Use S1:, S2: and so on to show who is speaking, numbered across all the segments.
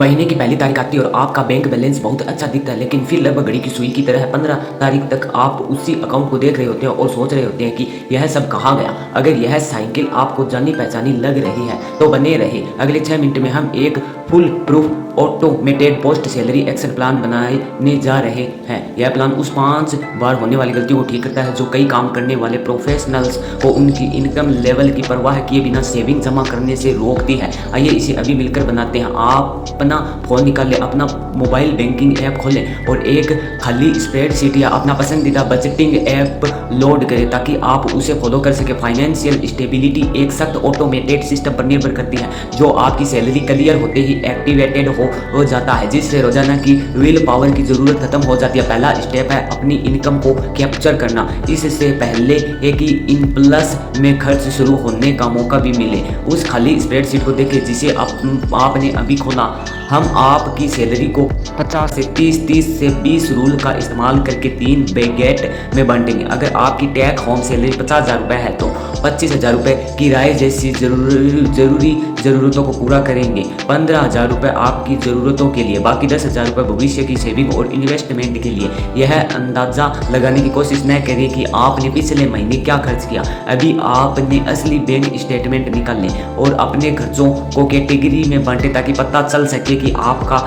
S1: महीने की पहली तारीख आती है और आपका बैंक बैलेंस बहुत अच्छा दिखता है, लेकिन फिर लगभग घड़ी की सुई की तरह 15 तारीख तक आप उसी अकाउंट को देख रहे होते हैं और सोच रहे होते हैं कि यह सब कहाँ गया। अगर यह साइकिल आपको जानी पहचानी लग रही है तो बने रहे। अगले 6 मिनट में हम एक full proof automated post salary action plan बनाने जा रहे हैं। यह प्लान उस 5 बार होने वाली गलतियों को ठीक करता है जो कई काम करने वाले प्रोफेशनल्स को उनकी इनकम लेवल की परवाह किए बिना सेविंग जमा करने से रोकती है। आइए इसे अभी मिलकर बनाते हैं। आप अपना फ़ोन निकाल लें, अपना मोबाइल बैंकिंग ऐप खोलें और एक खाली स्प्रेडशीट या अपना पसंदीदा बजटिंग ऐप लोड करें ताकि आप उसे फॉलो कर सकें। फाइनेंशियल स्टेबिलिटी एक सख्त ऑटोमेटेड सिस्टम पर निर्भर करती है जो आपकी सैलरी क्लियर होते ही एक्टिवेटेड हो जाता है, जिससे रोजाना की विल पावर की ज़रूरत खत्म हो जाती है। पहला स्टेप है अपनी इनकम को कैप्चर करना। इससे पहले कि इन प्लस में खर्च शुरू होने का मौका भी मिले, उस खाली स्प्रेडशीट को देखें जिसे आपने अभी खोला। हम आपकी सैलरी को 50 से 30, 30 से 20 रूल का इस्तेमाल करके 3 बैगेट में बांटेंगे। अगर आपकी टेक होम सैलरी 50,000 रुपये है तो 25,000 रुपये किराए जैसी जरूरी ज़रूरतों को पूरा करेंगे। 15,000 रुपये आपकी ज़रूरतों के लिए, बाकी 10,000 रुपये भविष्य की सेविंग और इन्वेस्टमेंट के लिए। यह अंदाज़ा लगाने की कोशिश न करें कि आपने पिछले महीने क्या खर्च किया। अभी आपने असली बैंक स्टेटमेंट निकाल लें और अपने खर्चों को कैटेगरी में बांटें ताकि पता चल सके कि आपका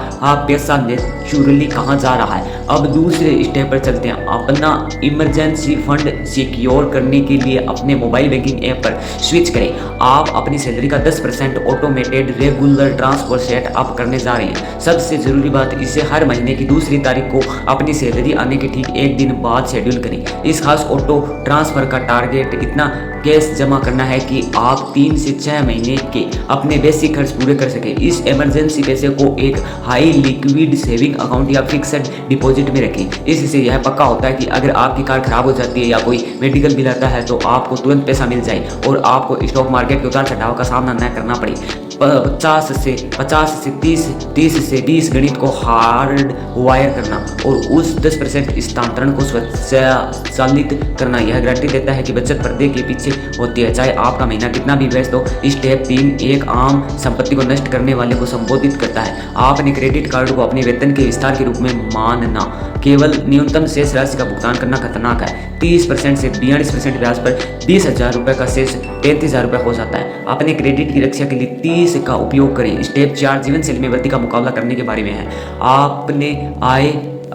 S1: पैसा नेचुरली कहाँ जा रहा है। अब दूसरे स्टेप पर चलते हैं। अपना इमरजेंसी फंड सिक्योर करने के लिए अपने मोबाइल बैंकिंग ऐप पर स्विच करें। आप अपनी सैलरी का 10% automated regular transfer set up करने जा रहे हैं। सबसे ज़रूरी बात, इसे हर महीने की दूसरी तारीख को अपनी सैलरी आने के ठीक एक दिन बाद शेड्यूल करें। इस खास ऑटो ट्रांसफ़र का टारगेट इतना कैश जमा करना है कि आप 3 से 6 महीने के अपने बेसिक खर्च पूरे कर सकें। इस इमरजेंसी पैसे को एक हाई लिक्विड सेविंग अकाउंट या फिक्स्ड डिपॉजिट में रखें। इससे यह पक्का होता है कि अगर आपकी कार खराब हो जाती है या कोई मेडिकल बिल आता है तो आपको तुरंत पैसा मिल जाए और आपको स्टॉक मार्केट के उतार चढ़ाव का सामना न करना पड़े। 50 से 30 से 20 गणित को हार्ड वायर करना और उस 10% स्थानांतरण को स्वचालित करना यह गारंटी देता है कि बचत पर्दे के पीछे होती है, चाहे आपका महीना कितना भी व्यस्त हो। स्टेप 3 एक आम संपत्ति को नष्ट करने वाले को संबोधित करता है। आपने क्रेडिट कार्ड को अपने वेतन के विस्तार के रूप में मानना। केवल न्यूनतम शेष राशि का भुगतान करना खतरनाक है। 30% से 42% ब्याज पर 20,000 रुपये का शेष 33,000 रुपये हो जाता है। अपने क्रेडिट की रक्षा के लिए 30 का उपयोग करें। स्टेप 4 जीवन शैली में वृद्धि का मुकाबला करने के बारे में है।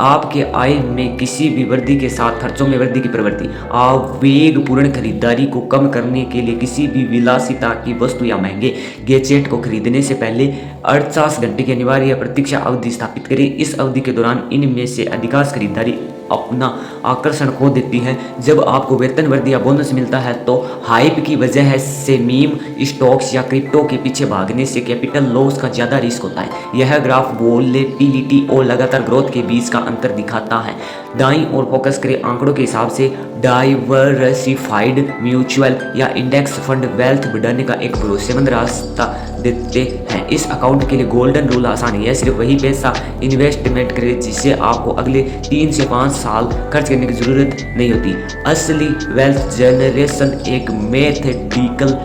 S1: आपके आय में किसी भी वृद्धि के साथ खर्चों में वृद्धि की प्रवृत्ति। आवेगपूर्ण खरीदारी को कम करने के लिए किसी भी विलासिता की वस्तु या महंगे गैजेट को खरीदने से पहले 48 घंटे की अनिवार्य प्रतीक्षा अवधि स्थापित करें। इस अवधि के दौरान इनमें से अधिकांश खरीदारी अपना आकर्षण खो देती है। जब आपको वेतन वृद्धि या बोनस मिलता है तो हाइप की वजह से मीम स्टॉक्स या क्रिप्टो के पीछे भागने से कैपिटल लॉस का ज़्यादा रिस्क होता है। यह ग्राफ वोलेटिलिटी और लगातार ग्रोथ के बीच का अंतर दिखाता है। दाईं ओर फोकस करें। आंकड़ों के हिसाब से डाइवर्सिफाइड म्यूचुअल या इंडेक्स फंड वेल्थ बढ़ाने का एक भरोसेमंद रास्ता देते हैं। इस अकाउंट के लिए गोल्डन रूल आसान है। यह सिर्फ वही पैसा इन्वेस्टमेंट करें जिससे आपको अगले 3 से 5 साल खर्च करने की ज़रूरत नहीं होती। असली वेल्थ जनरेशन एक मैथमेटिकल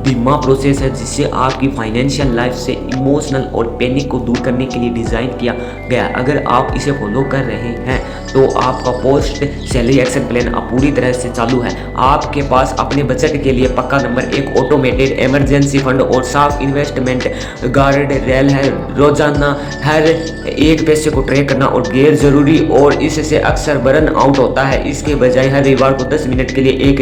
S1: धीमा प्रोसेस है जिससे आपकी फाइनेंशियल लाइफ से इमोशनल और पैनिक को दूर करने के लिए डिज़ाइन किया गया। अगर आप इसे फॉलो कर रहे हैं तो आपका पोस्ट सैलरी एक्शन प्लान अब पूरी तरह से चालू है। आपके पास अपने बजट के लिए पक्का नंबर 1 ऑटोमेटेड इमरजेंसी फंड और साफ इन्वेस्टमेंट गार्ड रेल है। रोजाना हर एक पैसे को ट्रैक करना और गैर जरूरी और इससे अक्सर बर्न आउट होता है। इसके बजाय हर रविवार को 10 मिनट के लिए एक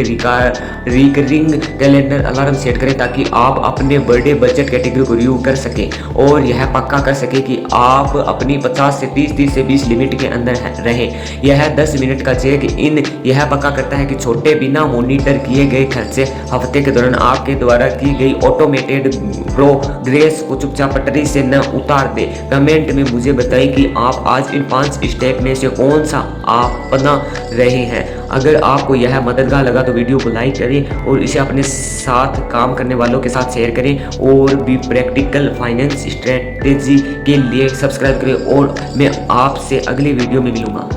S1: रिकरिंग कैलेंडर अलार्म सेट करें ताकि आप अपने बर्थडे बजट कैटेगरी को रिव्यू कर सकें और यह पक्का कर सकें कि आप अपनी 50 से 30, 30 से 20 लिमिट के अंदर रहें। यह 10 मिनट का चेक इन यह पक्का करता है कि छोटे बिना मॉनिटर किए गए खर्चे हफ्ते के दौरान आपके द्वारा की गई ऑटोमेटेड प्रोग्रेस को चुपचाप पटरी से न उतार दे। कमेंट में मुझे बताइए कि आप आज इन 5 स्टेप में से कौन सा अपना रहे हैं। अगर आपको यह मददगार लगा तो वीडियो को लाइक करें और इसे अपने साथ काम करने वालों के साथ शेयर करें और भी प्रैक्टिकल फाइनेंस स्ट्रेटेजी के लिए सब्सक्राइब करें और मैं आपसे अगली वीडियो में मिलूंगा।